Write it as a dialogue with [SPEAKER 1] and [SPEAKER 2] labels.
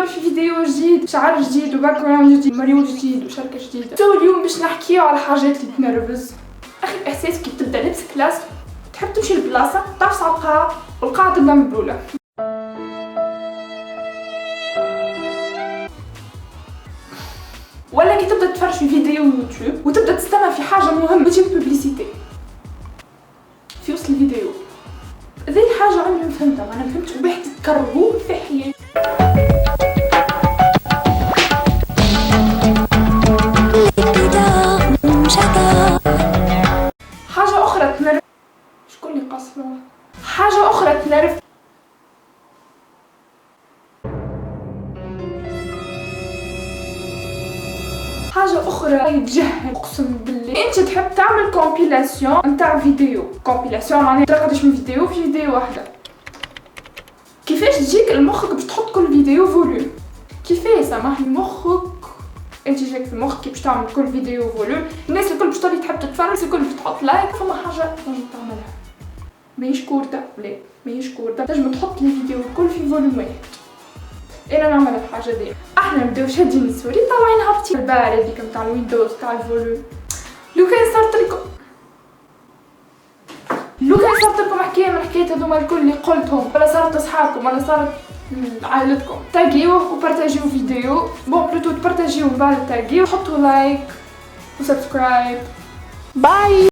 [SPEAKER 1] في فيديو جديد، شعر جديد وباك جراوند جديد ومريول جديد وشركة جديدة. اليوم باش نحكيو على حاجات اللي تنرفز. اخي الاحساس كي تبدا لبس كلاس تحب تمشي لبلاصة تعرف على القاعة والقاعة تبدا مبلولة. ولا كي تبدا تفرج في فيديو يوتيوب وتبدا تستنى في حاجة مهمة تجي بوبليسيتي في وسط الفيديو. ذي حاجة عمري ما فهمتها، ما فهمتش وباح تكرهوه في حياتي. حاجة أخرى تنرف. شكون اللي قصله؟ حاجة أخرى تنرف. حاجة أخرى يتجهل. أقسم بالله أنت تحب تعمل كومبيلاسيون نتاع فيديو. كومبيلاسيون معناها قداش من فيديو في فيديو واحدة. كيفاش تجيك المخك باش تحط كل فيديو فوليوم؟ كيفاش سامحني مخك انت جاك في مخك كي باش تعمل كل فيديو فوليوم؟ الناس الكل باش تولي تحب تتفرج، الكل باش تحط لايك. فما حاجة تنجم تعملها ماهيش كورتة، لا ماهيش كورتة، تنجم تحط لي فيديو الكل في فوليوم واحد. انا نعمل الحاجة دي. احنا نبداو شادين السوري طالعين هابطين البارد ديك نتاع الويندوز تاع الفوليوم. لو كان صارت لكم حكايه من الحكايات هذوما الكل اللي قلتهم، ولا صارت اصحابكم ولا صارت عائلتكم، تاغيوه وبارطاجيو فيديو، بون بلوتو تبارطاجيو من بعد تاغيو، حطوا لايك وسبسكرايب. باي.